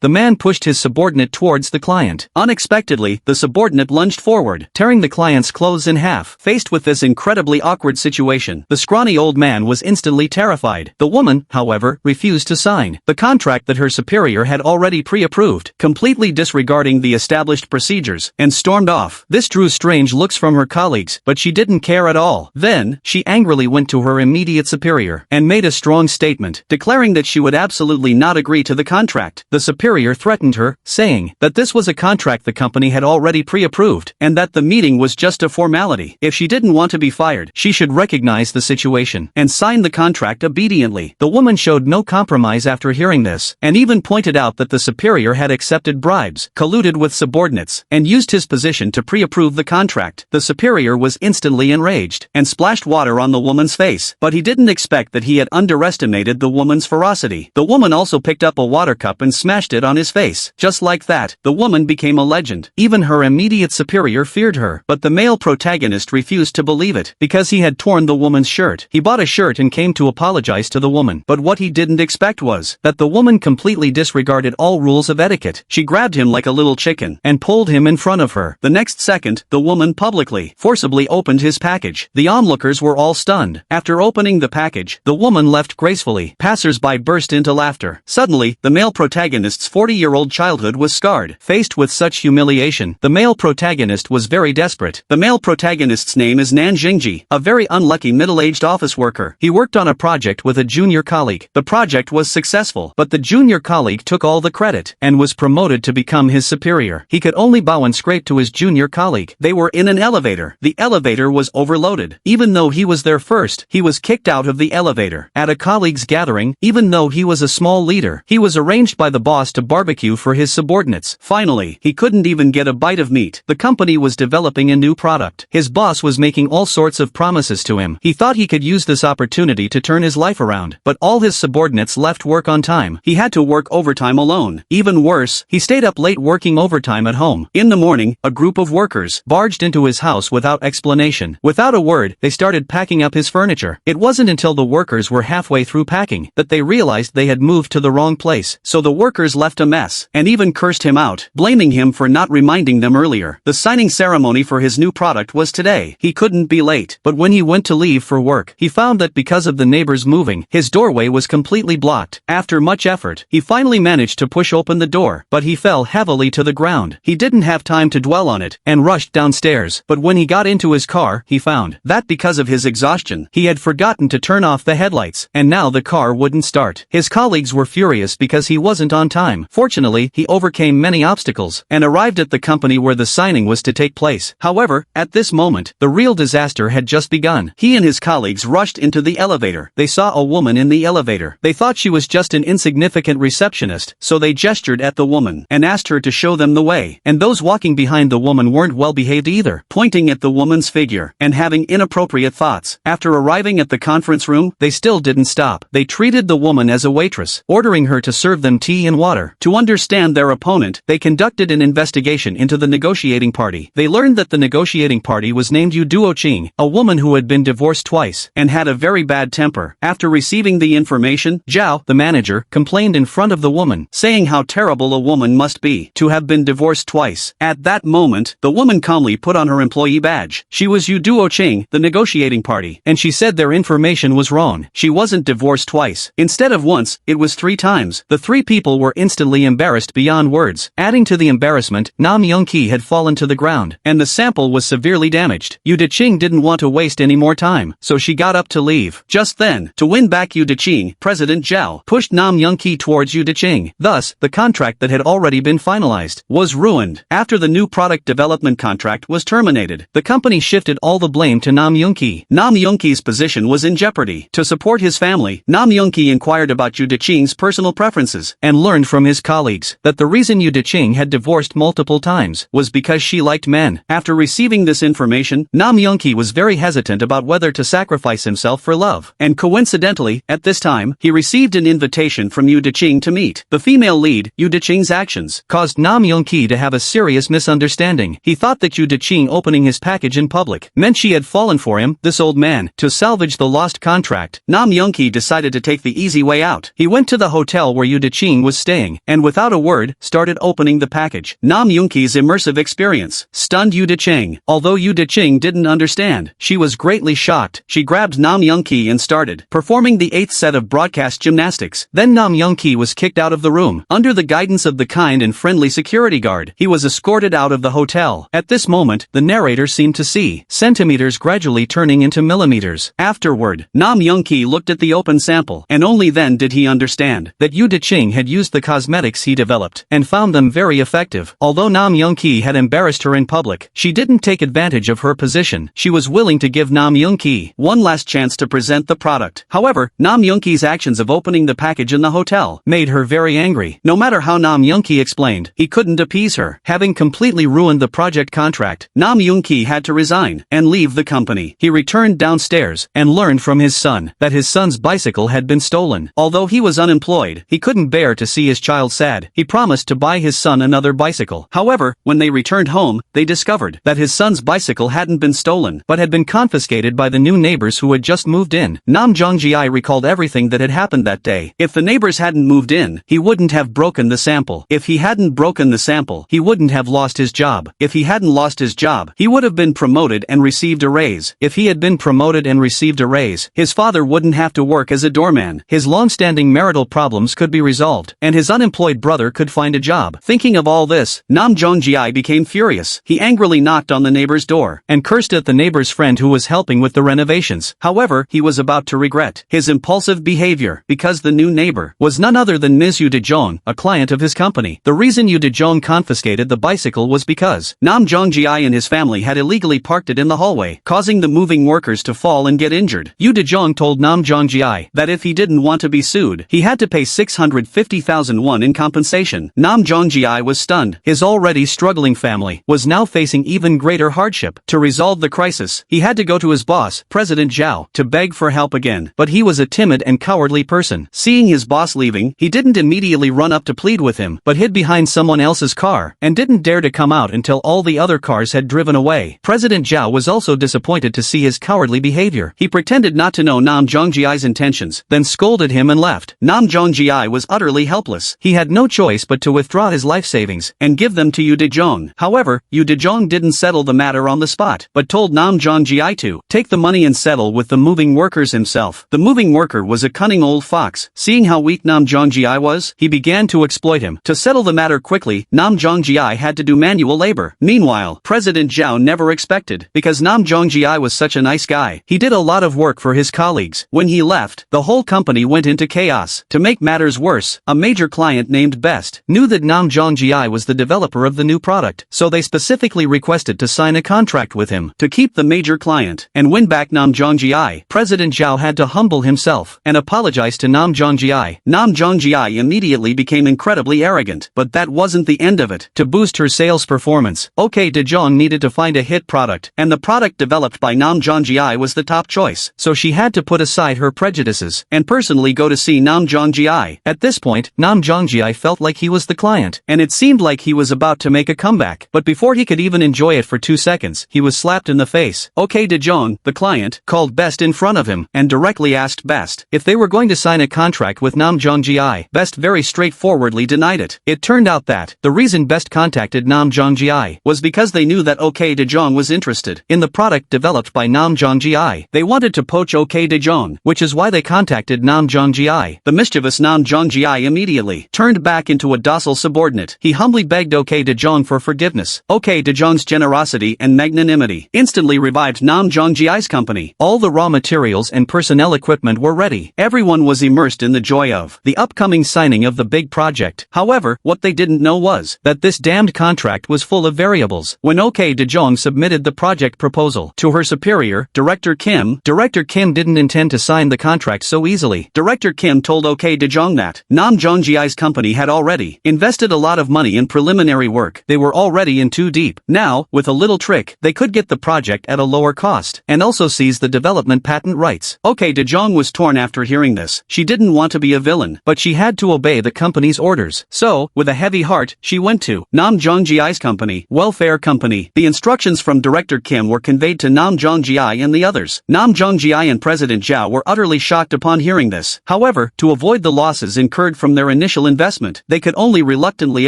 the man pushed his subordinate towards the client. Unexpectedly, the subordinate lunged forward, tearing the client's clothes in half. Faced with this incredibly awkward situation, the scrawny old man was instantly terrified. The woman, however, refused to sign the contract that her superior had already pre-approved, completely disregarding the established procedures, and stormed off. This drew strange looks from her colleagues, but she didn't care at all. Then, she angrily went to her immediate superior, and made a strong statement, declaring that she would absolutely not agree to the contract. The superior threatened her, saying that this was a contract the company had already pre-approved, and that the meeting was just a formality. If she didn't want to be fired, she should recognize the situation, and sign the contract obediently. The woman showed no compromise after hearing this, and even pointed out that the superior had accepted bribes, colluded with subordinates, and used his position to pre-approve the contract. The superior was instantly enraged, and splashed water on the woman's face, but he didn't expect that he had underestimated the woman's ferocity. The woman also picked up a water cup and smashed it on his face. Just like that, the woman became a legend. Even her immediate superior feared her, but the male protagonist refused to believe it, because he had torn the woman's shirt. He bought a shirt and came to apologize to the woman, but what he didn't expect was that the woman completely disregarded all rules of etiquette. She grabbed him like a little chicken, and pulled him in front of her. The next second, the woman publicly, forcibly opened his package. The onlookers were all stunned. After opening the package, the woman left gracefully. Passers-by burst into laughter. Suddenly, the male protagonist's 40-year-old childhood was scarred. Faced with such humiliation, the male protagonist was very desperate. The male protagonist's name is Nam Jung-gi, a very unlucky middle-aged office worker. He worked on a project with a junior colleague. The project was successful, but the junior colleague took all the credit, and was promoted to become his superior. He could only bow and scrape to his junior colleague. They were in an elevator. The elevator was overloaded. Even though he was there first, he was kicked out of the elevator. At a colleague's gathering, even though he was a small leader, he was arranged by the boss to barbecue for his subordinates. Finally, he couldn't even get a bite of meat. The company was developing a new product. His boss was making all sorts of promises to him. He thought he could use this opportunity to turn his life around, but all his subordinates left work on time. He had to work overtime alone. Even worse, he stayed up late working overtime at home. In the morning, a group of workers barged into his house without explanation. Without a word, they started packing up his furniture. It wasn't until the workers were halfway through packing that they realized they had moved to the wrong place. So the workers left a mess, and even cursed him out, blaming him for not reminding them earlier. The signing ceremony for his new product was today. He couldn't be late, but when he went to leave for work, he found that because of the neighbors moving, his doorway was completely blocked. After much effort, he finally managed to push open the door, but he fell heavily to the ground. He didn't have time to dwell on it, and rushed downstairs, but when he got into his car, he found that because of his exhaustion, he had forgotten to turn off the headlights, and now the car wouldn't start. His colleagues were furious because he wasn't on time. Fortunately, he overcame many obstacles, and arrived at the company where the signing was to take place. However, at this moment, the real disaster had just begun. He and his colleagues rushed into the elevator. They saw a woman in the elevator. They thought she was just an insignificant receptionist, so they gestured at the woman, and asked her to show them the way. And those walking behind the woman weren't well behaved either, pointing at the woman's figure, and having inappropriate thoughts. After arriving at the conference room, they still didn't stop. They treated the woman as a waitress, ordering her to serve them tea and water. To understand their opponent, they conducted an investigation into the negotiating party. They learned that the negotiating party was named Yu Duo-ching, a woman who had been divorced twice, and had a very bad temper. After receiving the information, Zhao, the manager, complained in front of the woman, saying how terrible a woman must be to have been divorced twice. At that moment, the woman calmly put on her employee badge. She was Yu Duo-ching, the negotiating party, and she said their information was wrong. She wasn't divorced twice. Instead of once, it was 3 times. The 3 people were instantly embarrassed beyond words. Adding to the embarrassment, Nam Jung-gi had fallen to the ground, and the sample was severely damaged. Yu De-ching didn't want to waste any more time, so she got up to leave. Just then, to win back Yu De-ching, President Zhao pushed Nam Jung-gi towards Yu De-ching. Thus, the contract that had already been finalized was ruined. After the new product development contract was terminated, the company shifted all the blame to Nam Jung-gi. Nam Jung-gi's position was in jeopardy. To support his family, Nam Jung-gi inquired about Yu De-ching's personal preferences, and learned from his colleagues that the reason Yu De-ching had divorced multiple times was because she liked men. After receiving this information, Nam Jung-gi was very hesitant about whether to sacrifice himself for love, and coincidentally, at this time, he received an invitation from Yu De-ching to meet the female lead. Yu De-ching's actions caused Nam Jung-gi to have a serious misunderstanding. He thought that Yu De-ching opening his package in public meant she had fallen for him, this old man. To salvage the lost contract, Nam Jung-gi decided to take the easy way out. He went to the hotel where Yu De-ching was staying, Jung-gi, and without a word, started opening the package. Nam Jung-gi's immersive experience stunned Yoo Da-ching. Although Yoo Da-ching didn't understand, she was greatly shocked. She grabbed Nam Jung-gi and started performing the 8th set of broadcast gymnastics. Then Nam Jung-gi was kicked out of the room. Under the guidance of the kind and friendly security guard, he was escorted out of the hotel. At this moment, the narrator seemed to see centimeters gradually turning into millimeters. Afterward, Nam Jung-gi looked at the open sample, and only then did he understand that Yoo Da-ching had used the cosmetics he developed and found them very effective. Although Nam Jung-gi had embarrassed her in public, she didn't take advantage of her position. She was willing to give Nam Jung-gi one last chance to present the product. However, Nam Jung-gi's actions of opening the package in the hotel made her very angry. No matter how Nam Jung-gi explained, he couldn't appease her. Having completely ruined the project contract, Nam Jung-gi had to resign and leave the company. He returned downstairs and learned from his son that his son's bicycle had been stolen. Although he was unemployed, he couldn't bear to see his child sad. He promised to buy his son another bicycle. However, when they returned home, they discovered that his son's bicycle hadn't been stolen, but had been confiscated by the new neighbors who had just moved in. Nam Jung-gi recalled everything that had happened that day. If the neighbors hadn't moved in, he wouldn't have broken the sample. If he hadn't broken the sample, he wouldn't have lost his job. If he hadn't lost his job, he would have been promoted and received a raise. If he had been promoted and received a raise, his father wouldn't have to work as a doorman. His long-standing marital problems could be resolved, and his unemployed brother could find a job. Thinking of all this, Nam Jung-gi became furious. He angrily knocked on the neighbor's door and cursed at the neighbor's friend who was helping with the renovations. However, he was about to regret his impulsive behavior, because the new neighbor was none other than Ms. Yoo Da-jong, a client of his company. The reason Yoo Da-jong confiscated the bicycle was because Nam Jung-gi and his family had illegally parked it in the hallway, causing the moving workers to fall and get injured. Yoo Da-jong told Nam Jung-gi that if he didn't want to be sued, he had to pay 650,000 won in compensation. Nam Jung-gi was stunned. His already struggling family was now facing even greater hardship. To resolve the crisis, he had to go to his boss, President Zhao, to beg for help again. But he was a timid and cowardly person. Seeing his boss leaving, he didn't immediately run up to plead with him, but hid behind someone else's car, and didn't dare to come out until all the other cars had driven away. President Zhao was also disappointed to see his cowardly behavior. He pretended not to know Nam Jung-gi's intentions, then scolded him and left. Nam Jung-gi was utterly helpless. He had no choice but to withdraw his life savings and give them to Yoo Da-jong. However, Yoo Da-jong didn't settle the matter on the spot, but told Nam Jung-gi to take the money and settle with the moving workers himself. The moving worker was a cunning old fox. Seeing how weak Nam Jung-gi was, he began to exploit him. To settle the matter quickly, Nam Jung-gi had to do manual labor. Meanwhile, President Zhao never expected, because Nam Jung-gi was such a nice guy. He did a lot of work for his colleagues. When he left, the whole company went into chaos. To make matters worse, a major client named Best knew that Nam Jung-gi was the developer of the new product, so they specifically requested to sign a contract with him to keep the major client and win back Nam Jung-gi. President Zhao had to humble himself and apologize to Nam Jung-gi. Nam Jung-gi immediately became incredibly arrogant, but that wasn't the end of it. To boost her sales performance, OK Da-jong needed to find a hit product, and the product developed by Nam Jung-gi was the top choice, so she had to put aside her prejudices and personally go to see Nam Jung-gi. At this point, Nam Jung-gi felt like he was the client, and it seemed like he was about to make a comeback, but before he could even enjoy it for 2 seconds, he was slapped in the face. OK Da-jong, the client, called Best in front of him and directly asked Best if they were going to sign a contract with Nam Jung-gi. Best very straightforwardly denied it. It turned out that the reason Best contacted Nam Jung-gi was because they knew that OK Da-jong was interested in the product developed by Nam Jung-gi. They wanted to poach OK Da-jong, which is why they contacted Nam Jung-gi. The mischievous Nam Jung-gi immediately turned back into a docile subordinate. He humbly begged OK Da-jong for forgiveness. OK Da-jong's generosity and magnanimity instantly revived Nam Jung-gi's company. All the raw materials and personnel equipment were ready. Everyone was immersed in the joy of the upcoming signing of the big project. However, what they didn't know was that this damned contract was full of variables. When OK Da-jong submitted the project proposal to her superior, Director Kim didn't intend to sign the contract so easily. Director Kim told OK Da-jong that Nam Jung-gi's company had already invested a lot of money in preliminary work. They were already in too deep. Now, with a little trick, they could get the project at a lower cost and also seize the development patent rights. OK Da-jong was torn after hearing this. She didn't want to be a villain, but she had to obey the company's orders. So, with a heavy heart, she went to Nam Jung-gi's company, Welfare Company. The instructions from Director Kim were conveyed to Nam Jung-gi and the others. Nam Jung-gi and President Zhao were utterly shocked upon hearing this. However, to avoid the losses incurred from their initial financial investment they could only reluctantly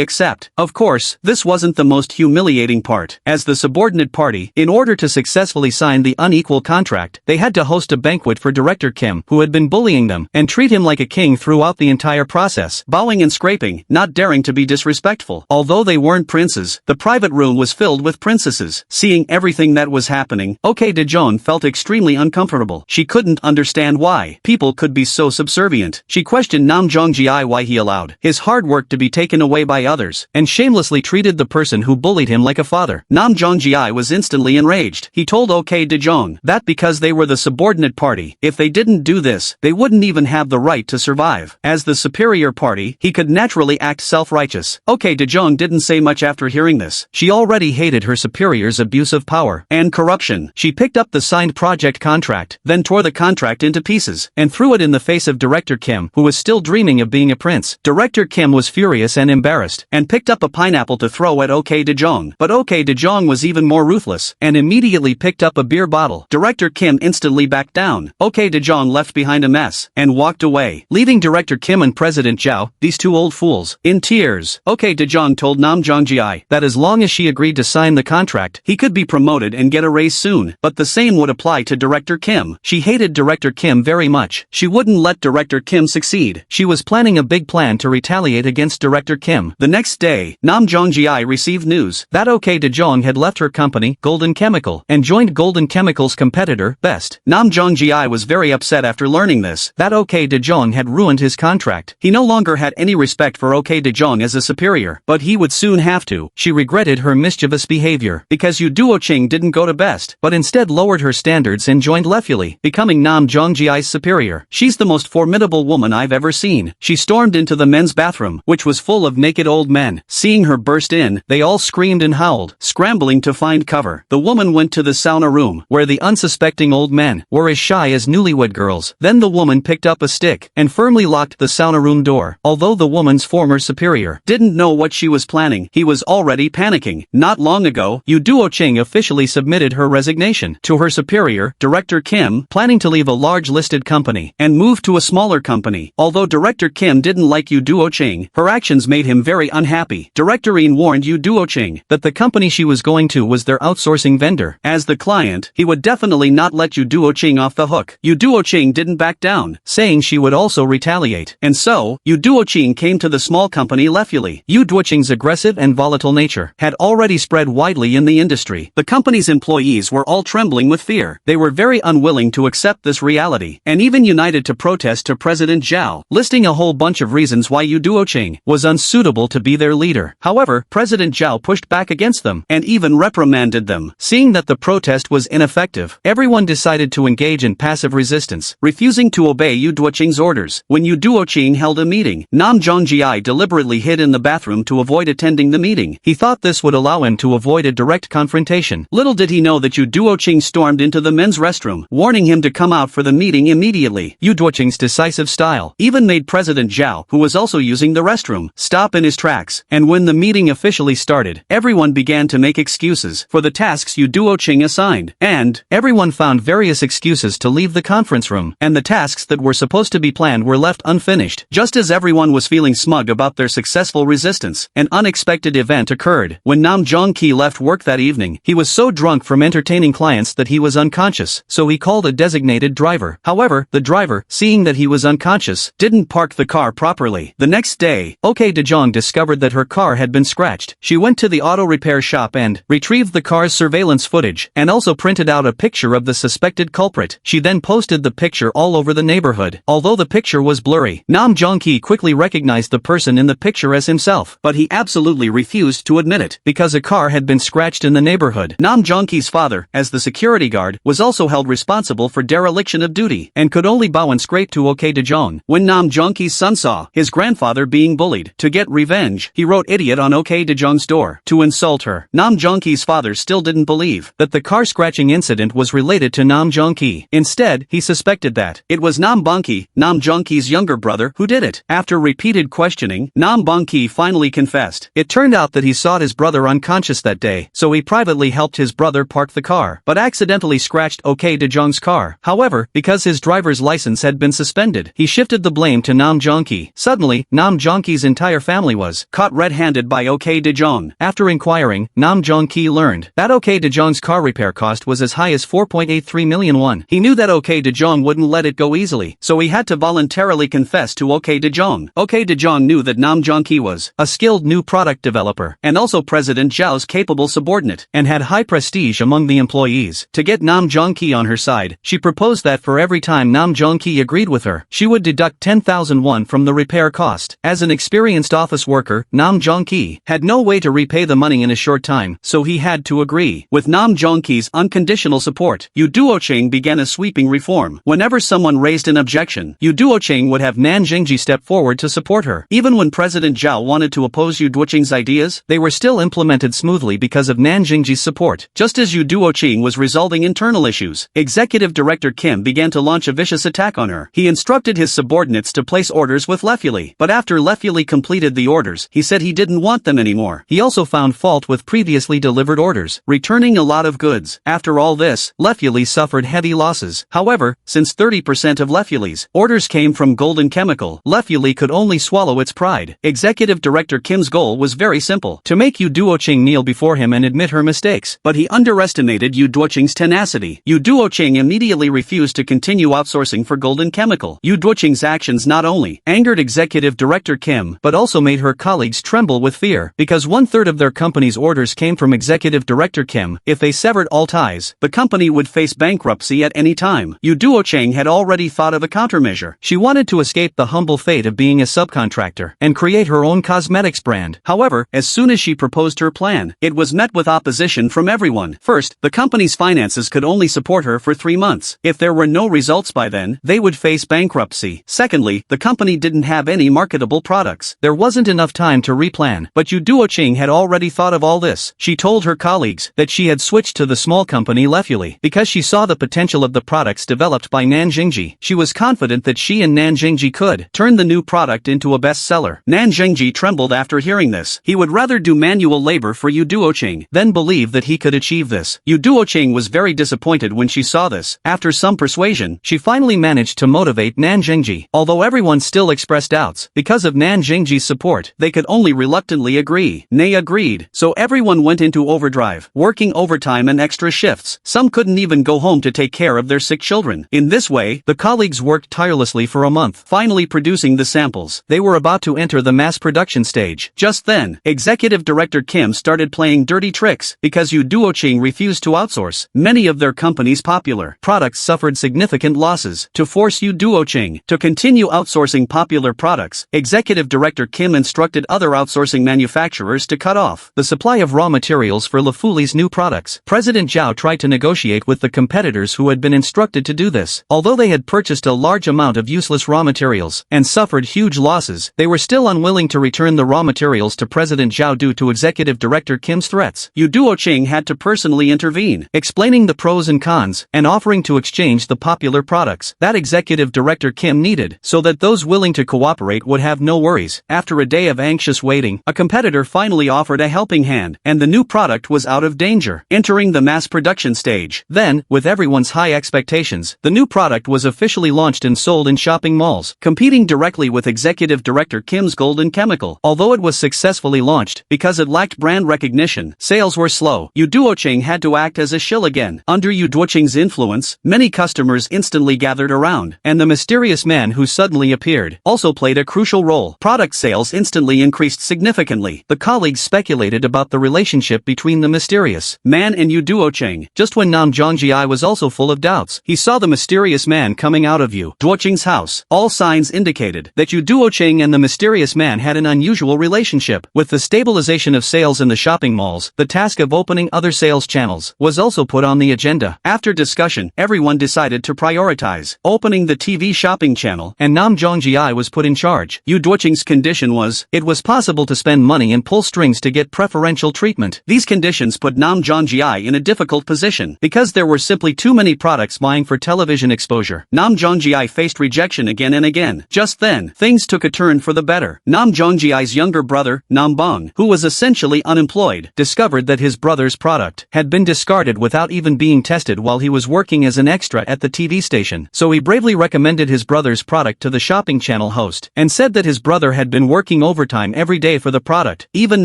accept. Of course, this wasn't the most humiliating part. As the subordinate party, in order to successfully sign the unequal contract, they had to host a banquet for Director Kim, who had been bullying them, and treat him like a king throughout the entire process, bowing and scraping, not daring to be disrespectful. Although they weren't princes, the private room was filled with princesses. Seeing everything that was happening, Ok Daejeon felt extremely uncomfortable. She couldn't understand why people could be so subservient. She questioned Nam Jung-gi why he allowed his hard work to be taken away by others, and shamelessly treated the person who bullied him like a father. Nam Jung-gi was instantly enraged. He told Ok Daejeon that because they were the subordinate party, if they didn't do this, they wouldn't even have the right to survive. As the superior party, he could naturally act self-righteous. Ok Daejeon didn't say much after hearing this. She already hated her superior's abuse of power and corruption. She picked up the signed project contract, then tore the contract into pieces, and threw it in the face of Director Kim, who was still dreaming of being a prince. Director Kim was furious and embarrassed, and picked up a pineapple to throw at Ok Daejeon. But Ok Daejeon was even more ruthless, and immediately picked up a beer bottle. Director Kim instantly backed down. Ok Daejeon left behind a mess, and walked away, leaving Director Kim and President Zhao, these two old fools, in tears. Ok Daejeon told Nam Jung-gi that as long as she agreed to sign the contract, he could be promoted and get a raise soon, but the same would apply to Director Kim. She hated Director Kim very much. She wouldn't let Director Kim succeed. She was planning a big plan to retaliate against Director Kim. The next day, Nam Jung-gi received news that Ok Daejeon had left her company, Golden Chemical, and joined Golden Chemical's competitor, Best. Nam Jung-gi was very upset after learning this, that Ok Daejeon had ruined his contract. He no longer had any respect for Ok Daejeon as a superior, but he would soon have to. She regretted her mischievous behavior, because Yu Duoqing didn't go to Best, but instead lowered her standards and joined Leili, becoming Nam Jung-gi's superior. She's the most formidable woman I've ever seen. She stormed into the men's bathroom, which was full of naked old men. Seeing her burst in, they all screamed and howled, scrambling to find cover. The woman went to the sauna room, where the unsuspecting old men were as shy as newlywed girls. Then the woman picked up a stick and firmly locked the sauna room door. Although the woman's former superior didn't know what she was planning, he was already panicking. Not long ago, Yu Duoqing officially submitted her resignation to her superior, Director Kim, planning to leave a large listed company and move to a smaller company. Although Director Kim didn't like Yu Duoqing, her actions made him very unhappy. Director Yin warned Yu Duoqing that the company she was going to was their outsourcing vendor. As the client, he would definitely not let Yu Duoqing off the hook. Yu Duoqing didn't back down, saying she would also retaliate. And so, Yu Duoqing came to the small company Leili. Yu Duoqing's aggressive and volatile nature had already spread widely in the industry. The company's employees were all trembling with fear. They were very unwilling to accept this reality, and even united to protest to President Zhao, listing a whole bunch of reasons why Yu Duoqing was unsuitable to be their leader. However, President Zhao pushed back against them, and even reprimanded them. Seeing that the protest was ineffective, everyone decided to engage in passive resistance, refusing to obey Yu Duoqing's orders. When Yu Duoqing held a meeting, Nam Jung-gi deliberately hid in the bathroom to avoid attending the meeting. He thought this would allow him to avoid a direct confrontation. Little did he know that Yu Duoqing stormed into the men's restroom, warning him to come out for the meeting immediately. Yu Duoqing's decisive style even made President Zhao, who was also using the restroom, stop in his tracks. And when the meeting officially started, everyone began to make excuses for the tasks Yu Duoqing assigned, and everyone found various excuses to leave the conference room, and the tasks that were supposed to be planned were left unfinished. Just as everyone was feeling smug about their successful resistance, an unexpected event occurred. When Nam Jung-gi left work that evening, he was so drunk from entertaining clients that he was unconscious, so he called a designated driver. However, the driver, seeing that he was unconscious, didn't park the car properly. The next day, Ok Daejeon discovered that her car had been scratched. She went to the auto repair shop and retrieved the car's surveillance footage, and also printed out a picture of the suspected culprit. She then posted the picture all over the neighborhood. Although the picture was blurry, Nam Jung-gi quickly recognized the person in the picture as himself, but he absolutely refused to admit it, because a car had been scratched in the neighborhood. Nam Jung-gi's father, as the security guard, was also held responsible for dereliction of duty, and could only bow and scrape to Ok Daejeon. When Nam Jung-gi's son saw his grandfather being bullied, to get revenge, he wrote "idiot" on Ok Daejeon's door, to insult her. Nam Jung-gi's father still didn't believe that the car scratching incident was related to Nam Jung-gi. Instead, he suspected that it was Nam Bong-ki, Nam Jung-gi's younger brother, who did it. After repeated questioning, Nam Bong-ki finally confessed. It turned out that he saw his brother unconscious that day, so he privately helped his brother park the car, but accidentally scratched Ok Daejeon's car. However, because his driver's license had been suspended, he shifted the blame to Nam Jung-gi. Suddenly, Suddenly, Nam Jung-gi's entire family was caught red-handed by OK Dejong. After inquiring, Nam Jung-gi learned that OK Dejong's car repair cost was as high as 4.83 million won. He knew that OK Dejong wouldn't let it go easily, so he had to voluntarily confess to OK Dejong. OK Dejong knew that Nam Jung-gi was a skilled new product developer, and also President Zhao's capable subordinate, and had high prestige among the employees. To get Nam Jung-gi on her side, she proposed that for every time Nam Jung-gi agreed with her, she would deduct 10,000 won from the repair cost. As an experienced office worker, Nam Jung-gi had no way to repay the money in a short time, so he had to agree. With Nam Jung-gi's unconditional support, Yu Duocheng began a sweeping reform. Whenever someone raised an objection, Yu Duocheng would have Nam Jung-gi step forward to support her. Even when President Zhao wanted to oppose Yu Duocheng's ideas, they were still implemented smoothly because of Nam Jung-gi's support. Just as Yu Duocheng was resolving internal issues, Executive Director Kim began to launch a vicious attack on her. He instructed his subordinates to place orders with Leili, but after Leili completed the orders, he said he didn't want them anymore. He also found fault with previously delivered orders, returning a lot of goods. After all this, Leili suffered heavy losses. However, since 30% of Leili's orders came from Golden Chemical, Leili could only swallow its pride. Executive Director Kim's goal was very simple: to make Yu Duocheng kneel before him and admit her mistakes. But he underestimated Yu Duocheng's tenacity. Yu Duocheng immediately refused to continue outsourcing for Golden Chemical. Yu Duocheng's actions not only angered Executive Director Kim, but also made her colleagues tremble with fear, because 1/3 of their company's orders came from Executive Director Kim. If they severed all ties, the company would face bankruptcy at any time. Yu Duocheng had already thought of a countermeasure. She wanted to escape the humble fate of being a subcontractor and create her own cosmetics brand. However, as soon as she proposed her plan, it was met with opposition from everyone. First, the company's finances could only support her for 3 months. If there were no results by then, they would face bankruptcy. Secondly, the company didn't have any marketable products. There wasn't enough time to replan. But Yu Duocheng had already thought of all this. She told her colleagues that she had switched to the small company Leili because she saw the potential of the products developed by Nam Jung-gi. She was confident that she and Nam Jung-gi could turn the new product into a bestseller. Nam Jung-gi trembled after hearing this. He would rather do manual labor for Yu Duocheng than believe that he could achieve this. Yu Duocheng was very disappointed when she saw this. After some persuasion, she finally managed to motivate Nam Jung-gi. Although everyone still expressed doubts, because of Nam Jung-gi's support, they could only reluctantly agree. They agreed, so everyone went into overdrive, working overtime and extra shifts. Some couldn't even go home to take care of their sick children. In this way, the colleagues worked tirelessly for a month, finally producing the samples. They were about to enter the mass production stage. Just then, Executive Director Kim started playing dirty tricks. Because Yu Duocheng refused to outsource, many of their company's popular products suffered significant losses. To force Yu Duocheng to continue outsourcing popular products, Executive Director Kim instructed other outsourcing manufacturers to cut off the supply of raw materials for Leili's new products. President Zhao tried to negotiate with the competitors who had been instructed to do this. Although they had purchased a large amount of useless raw materials and suffered huge losses, they were still unwilling to return the raw materials to President Zhao due to Executive Director Kim's threats. Yu Duocheng had to personally intervene, explaining the pros and cons, and offering to exchange the popular products that Executive Director Kim needed, so that those willing to cooperate would have no worries. After a day of anxious waiting, a competitor finally offered a helping hand, and the new product was out of danger, entering the mass production stage. Then, with everyone's high expectations, the new product was officially launched and sold in shopping malls, competing directly with Executive Director Kim's Golden Chemical. Although it was successfully launched, because it lacked brand recognition, sales were slow. Yu Duocheng had to act as a shill again. Under Yu Duocheng's influence, many customers instantly gathered around, and the mysterious man who suddenly appeared also played a crucial role. Product sales instantly increased significantly. The colleagues speculated about the relationship between the mysterious man and Yu Duocheng. Just when Nam Jung-gi was also full of doubts, he saw the mysterious man coming out of Yu Duocheng's house. All signs indicated that Yu Duocheng and the mysterious man had an unusual relationship. With the stabilization of sales in the shopping malls, the task of opening other sales channels was also put on the agenda. After discussion, everyone decided to prioritize opening the TV shopping channel, and Nam Jung-gi was put in charge. Yu Duocheng's condition was, it was possible to spend money and pull strings to get preferential treatment. These conditions put Nam Jung-gi in a difficult position, because there were simply too many products vying for television exposure. Nam Jung-gi faced rejection again and again. Just then, things took a turn for the better. Nam Jung-gi's younger brother, Nam Bong, who was essentially unemployed, discovered that his brother's product had been discarded without even being tested while he was working as an extra at the TV station. So he bravely recommended his brother's product to the shopping channel host. embarrassed, and said that his brother had been working overtime every day for the product, even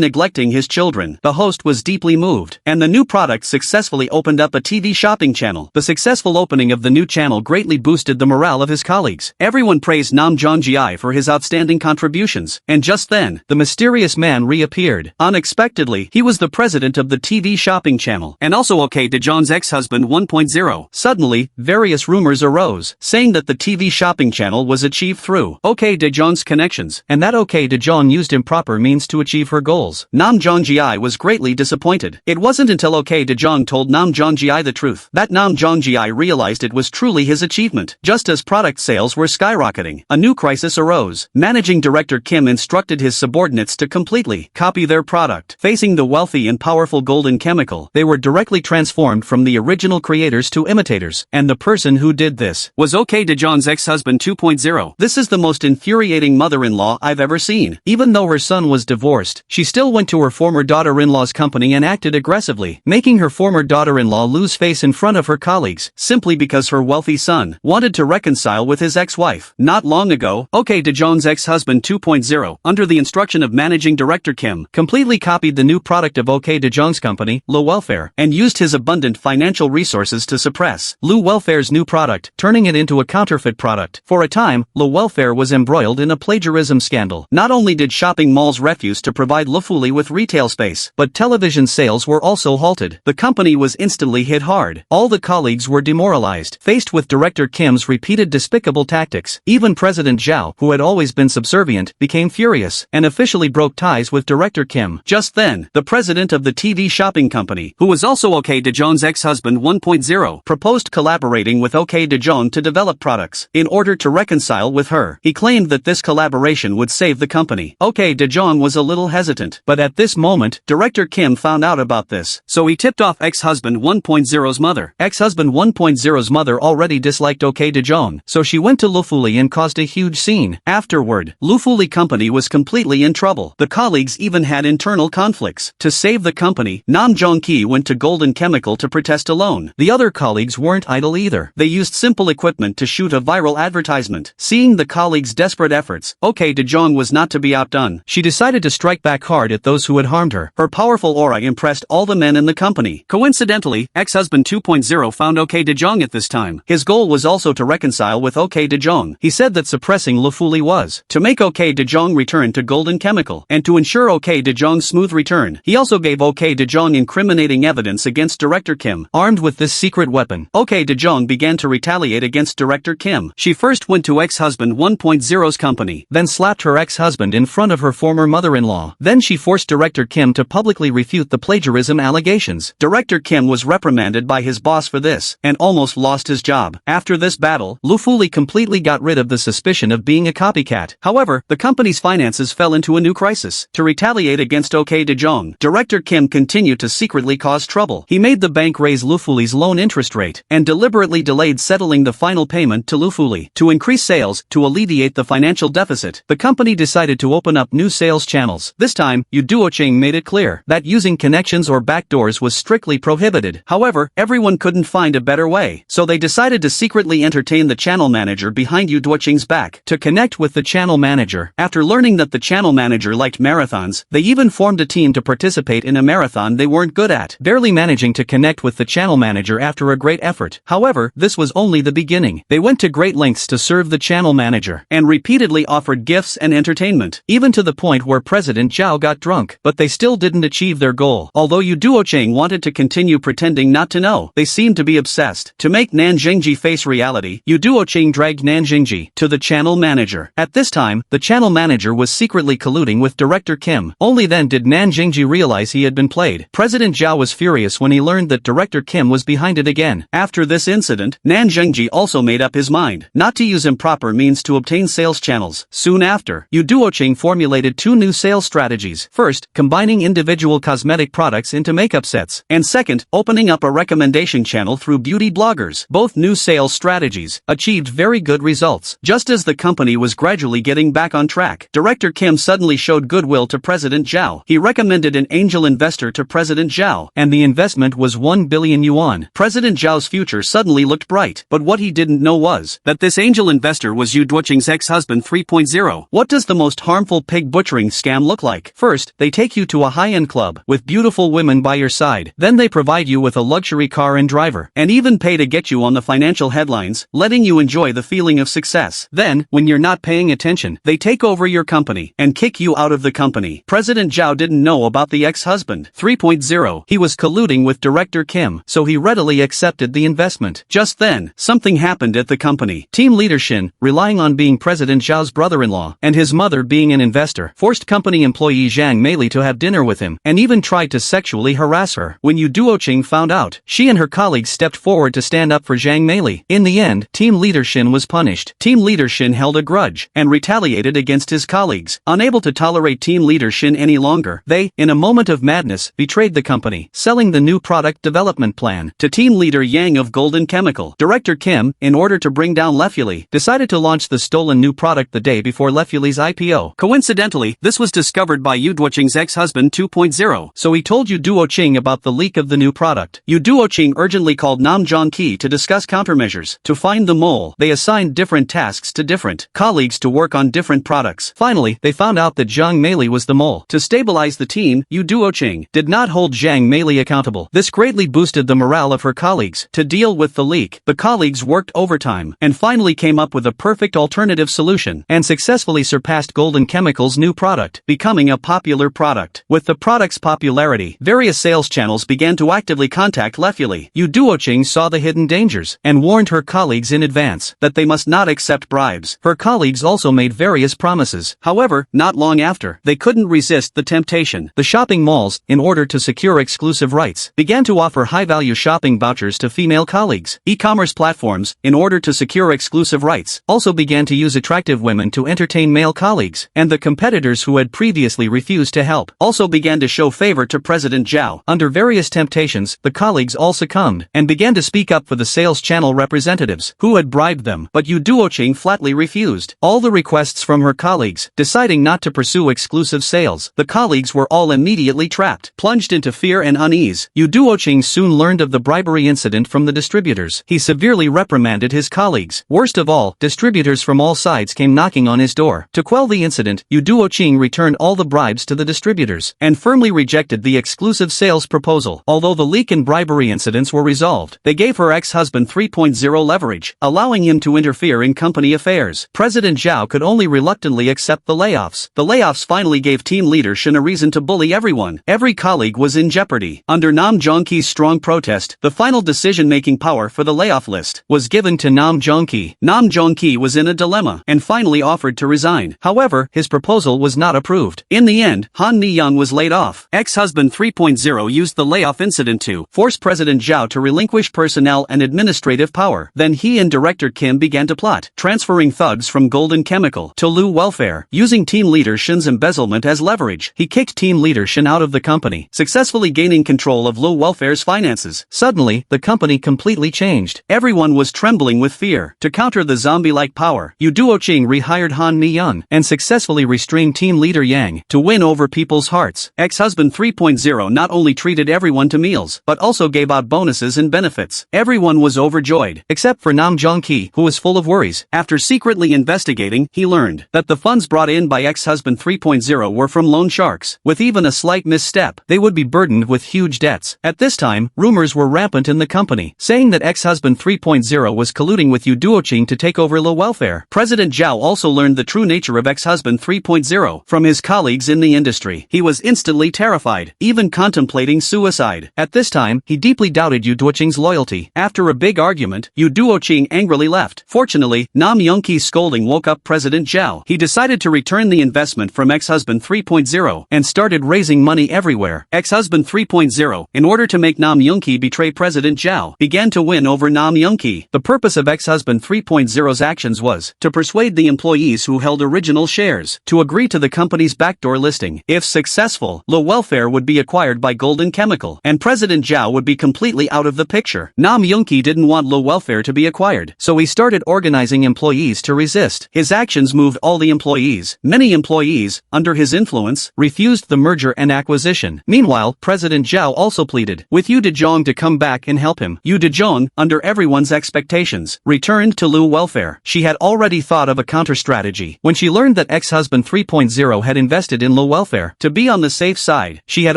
neglecting his children. The host was deeply moved, and the new product successfully opened up a TV shopping channel. The successful opening of the new channel greatly boosted the morale of his colleagues. Everyone praised Nam Jung-gi for his outstanding contributions, and just then, the mysterious man reappeared. Unexpectedly, he was the president of the TV shopping channel, and also OK Daejeon's ex-husband 1.0. Suddenly, various rumors arose, saying that the TV shopping channel was achieved through OK Daejeon's connections, and that OK Daejeon used improper means to achieve her goals. Nam Jung-gi was greatly disappointed. It wasn't until OK Daejeon told Nam Jung-gi the truth that Nam Jung-gi realized it was truly his achievement. Just as product sales were skyrocketing, a new crisis arose. Managing director Kim instructed his subordinates to completely copy their product. Facing the wealthy and powerful Golden Chemical, they were directly transformed from the original creators to imitators, and the person who did this was OK Daejeon's ex-husband 2.0. This is the most infuriating mother-in-law I've ever seen. Even though her son was divorced, she still went to her former daughter-in-law's company and acted aggressively, making her former daughter-in-law lose face in front of her colleagues, simply because her wealthy son wanted to reconcile with his ex-wife. Not long ago, OK Daejeon's ex-husband 2.0, under the instruction of managing director Kim, completely copied the new product of OK Daejeon's company, Le Welfare, and used his abundant financial resources to suppress Le Welfare's new product, turning it into a counterfeit product. For a time, Le Welfare was embroiled in a plagiarism scandal. Not only did shopping malls refuse to provide Le Fuli with retail space, but television sales were also halted. The company was instantly hit hard. All the colleagues were demoralized. Faced with director Kim's repeated despicable tactics, even President Zhao, who had always been subservient, became furious, and officially broke ties with director Kim. Just then, the president of the TV shopping company, who was also OK Daejeon's ex-husband 1.0, proposed collaborating with OK Daejeon to develop products. In order to reconcile with her, he claimed that this collaboration would save the company. OK Daejeon was a little hesitant, but at this moment, director Kim found out about this, so he tipped off ex-husband 1.0's mother. Ex-husband 1.0's mother already disliked OK Daejeon, so she went to Le Fuli and caused a huge scene. Afterward, Le Fuli company was completely in trouble. The colleagues even had internal conflicts. To save the company, Nam Jung-gi went to Golden Chemical to protest alone. The other colleagues weren't idle either. They used simple equipment to shoot a viral advertisement. Seeing the colleagues' desperate efforts, OK Daejeon was not to be outdone. She decided to strike back hard at those who had harmed her. Her powerful aura impressed all the men in the company. Coincidentally, ex-husband 2.0 found OK Daejeon at this time. His goal was also to reconcile with OK Daejeon. He said that suppressing Le Fuli was to make OK Daejeon return to Golden Chemical, and to ensure OK Daejeon's smooth return. He also gave OK Daejeon incriminating evidence against director Kim. Armed with this secret weapon, OK Daejeon began to retaliate against director Kim. She first went to ex-husband 1.0's company, then slapped her ex-husband in front of her former mother-in-law. Then she forced director Kim to publicly refute the plagiarism allegations. Director Kim was reprimanded by his boss for this, and almost lost his job. After this battle, Le Fuli completely got rid of the suspicion of being a copycat. However, the company's finances fell into a new crisis. To retaliate against OK Daejeon, director Kim continued to secretly cause trouble. He made the bank raise Le Fuli's loan interest rate, and deliberately delayed settling the final payment to Le Fuli. To increase sales, to alleviate the financial deficit, the company decided to open up new sales channels. This time, Yu Duocheng made it clear that using connections or backdoors was strictly prohibited. However, everyone couldn't find a better way, so they decided to secretly entertain the channel manager behind Yu Duocheng's back. To connect with the channel manager, after learning that the channel manager liked marathons, they even formed a team to participate in a marathon they weren't good at, barely managing to connect with the channel manager after a great effort. However, this was only the beginning. They went to great lengths to serve the channel manager, and repeatedly offered gifts and entertainment, even to the point where President Zhao got drunk. But they still didn't achieve their goal. Although Yu Duocheng wanted to continue pretending not to know, they seemed to be obsessed. To make Nam Jung-gi face reality, Yu Duocheng dragged Nam Jung-gi to the channel manager. At this time, the channel manager was secretly colluding with director Kim. Only then did Nam Jung-gi realize he had been played. President Zhao was furious when he learned that director Kim was behind it again. After this incident, Nam Jung-gi also made up his mind not to use improper means to obtain sales channels. Soon after, Yu Duocheng formulated two new sales strategies. First, combining individual cosmetic products into makeup sets, and second, opening up a recommendation channel through beauty bloggers. Both new sales strategies achieved very good results. Just as the company was gradually getting back on track, director Kim suddenly showed goodwill to President Zhao. He recommended an angel investor to President Zhao, and the investment was 1 billion yuan. President Zhao's future suddenly looked bright, but what he didn't know was that this angel investor was Yu Duocheng's ex-husband. Ex-Husband 3.0. What does the most harmful pig butchering scam look like? First, they take you to a high-end club with beautiful women by your side. Then they provide you with a luxury car and driver, and even pay to get you on the financial headlines, letting you enjoy the feeling of success. Then, when you're not paying attention, they take over your company and kick you out of the company. President Zhao didn't know about the Ex-Husband 3.0. He was colluding with director Kim, so he readily accepted the investment. Just then, something happened at the company. Team leader Shin, relying on being President Zhao's brother-in-law and his mother being an investor, forced company employee Zhang Meili to have dinner with him and even tried to sexually harass her. When Yu Duoqing found out, she and her colleagues stepped forward to stand up for Zhang Meili. In the end, team leader Shin was punished. Team leader Shin held a grudge and retaliated against his colleagues. Unable to tolerate team leader Shin any longer, they, in a moment of madness, betrayed the company, selling the new product development plan to team leader Yang of Golden Chemical. Director Kim, in order to bring down Leili, decided to launch the stolen new product the day before Lei's IPO. Coincidentally, this was discovered by Yu Duoqing's ex-husband 2.0, so he told Yu Duoqing about the leak of the new product. Yu Duoqing urgently called Nam Jung-gi to discuss countermeasures. To find the mole, they assigned different tasks to different colleagues to work on different products. Finally, they found out that Zhang Meili was the mole. To stabilize the team, Yu Duoqing did not hold Zhang Meili accountable. This greatly boosted the morale of her colleagues. To deal with the leak, the colleagues worked overtime and finally came up with a perfect alternative solution and successfully surpassed Golden Chemical's new product, becoming a popular product. With the product's popularity, various sales channels began to actively contact Leili. Yu Duoqing saw the hidden dangers and warned her colleagues in advance that they must not accept bribes. Her colleagues also made various promises. However, not long after, they couldn't resist the temptation. The shopping malls, in order to secure exclusive rights, began to offer high-value shopping vouchers to female colleagues. E-commerce platforms, in order to secure exclusive rights, also began to use attractive women to entertain male colleagues, and the competitors who had previously refused to help also began to show favor to President Zhao. Under various temptations, the colleagues all succumbed and began to speak up for the sales channel representatives who had bribed them, but Yu Duoqing flatly refused all the requests from her colleagues, deciding not to pursue exclusive sales. The colleagues were all immediately trapped, plunged into fear and unease. Yu Duoqing soon learned of the bribery incident from the distributors. He severely reprimanded his colleagues. Worst of all, distributors from all sides came knocking on his door. To quell the incident, Yu Duoqing returned all the bribes to the distributors and firmly rejected the exclusive sales proposal. Although the leak and bribery incidents were resolved, they gave her ex-husband 3.0 leverage, allowing him to interfere in company affairs. President Zhao could only reluctantly accept the layoffs. The layoffs finally gave team leader Shin a reason to bully everyone. Every colleague was in jeopardy. Under Nam Jung-gi's strong protest, the final decision-making power for the layoff list was given to Nam Jung-gi. Nam Jung-gi was in a dilemma and finally offered to resign. However, his proposal was not approved. In the end, Han Mi-young was laid off. Ex-husband 3.0 used the layoff incident to force President Zhao to relinquish personnel and administrative power. Then he and director Kim began to plot, transferring thugs from Golden Chemical to Lu Welfare. Using team leader Shin's embezzlement as leverage, he kicked team leader Shin out of the company, successfully gaining control of Lu Welfare's finances. Suddenly, the company completely changed. Everyone was trembling with fear. To counter the zombie-like power, Yu Duoqing rehired Han Mi-young and successfully restrained team leader Yang to win over people's hearts. Ex-husband 3.0 not only treated everyone to meals, but also gave out bonuses and benefits. Everyone was overjoyed, except for Nam Jung-gi, who was full of worries. After secretly investigating, he learned that the funds brought in by ex-husband 3.0 were from loan sharks. With even a slight misstep, they would be burdened with huge debts. At this time, rumors were rampant in the company, saying that ex-husband 3.0 was colluding with Yu Duoqing to take over Lu Welfare. President Zhao also learned the true nature of ex-husband 3.0 from his colleagues in the industry. He was instantly terrified, even contemplating suicide. At this time, he deeply doubted Yu Duoqing's loyalty. After a big argument, Yu Duoqing angrily left. Fortunately, Nam Jung-gi's scolding woke up President Zhao. He decided to return the investment from ex-husband 3.0 and started raising money everywhere. Ex-husband 3.0, in order to make Nam Jung-gi betray President Zhao, began to win over Nam Jung-gi. The purpose of ex-husband 3.0's actions was to persuade the employees who held original shares to agree to the company's backdoor listing. If successful, Lu Welfare would be acquired by Golden Chemical, and President Zhao would be completely out of the picture. Nam Jung-gi didn't want Lu Welfare to be acquired, so he started organizing employees to resist. His actions moved all the employees. Many employees, under his influence, refused the merger and acquisition. Meanwhile, President Zhao also pleaded with Yu Dejong to come back and help him. Yu Dejong, under everyone's expectations, returned to Lu Welfare. She had already thought of a counter-strategy. When she learned that ex-husband 3.0 had invested in low welfare, to be on the safe side, she had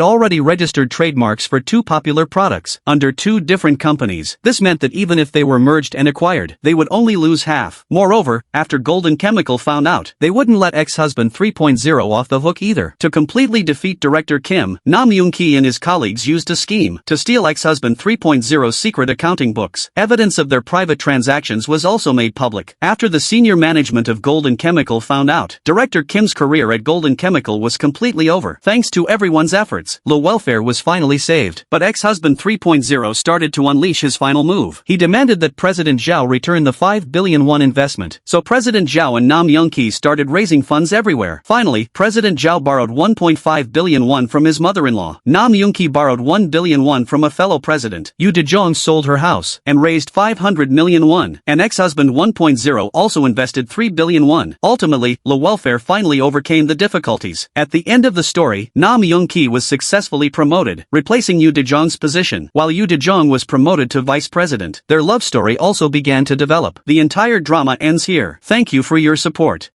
already registered trademarks for 2 popular products, under 2 different companies. This meant that even if they were merged and acquired, they would only lose half. Moreover, after Golden Chemical found out, they wouldn't let ex-husband 3.0 off the hook either. To completely defeat director Kim, Nam Jung-gi and his colleagues used a scheme to steal ex-husband 3.0's secret accounting books. Evidence of their private transactions was also made public. After the senior management of Golden Chemical found out, director Kim's career at Golden Chemical was completely over. Thanks to everyone's efforts, low welfare was finally saved. But ex-husband 3.0 started to unleash his final move. He demanded that President Zhao return the 5 billion won investment. So President Zhao and Nam Jung-gi started raising funds everywhere. Finally, President Zhao borrowed 1.5 billion won from his mother-in-law. Nam Jung-gi borrowed 1 billion won from a fellow president. Yoo De-jong sold her house and raised 500 million won. And ex-husband 1.0 also invested 3 billion won. Ultimately, low welfare finally overcame the difficulties. At the end of the story, Nam Jung-gi was successfully promoted, replacing Yoo De-jong's position, while Yoo De-jong was promoted to vice president. Their love story also began to develop. The entire drama ends here. Thank you for your support.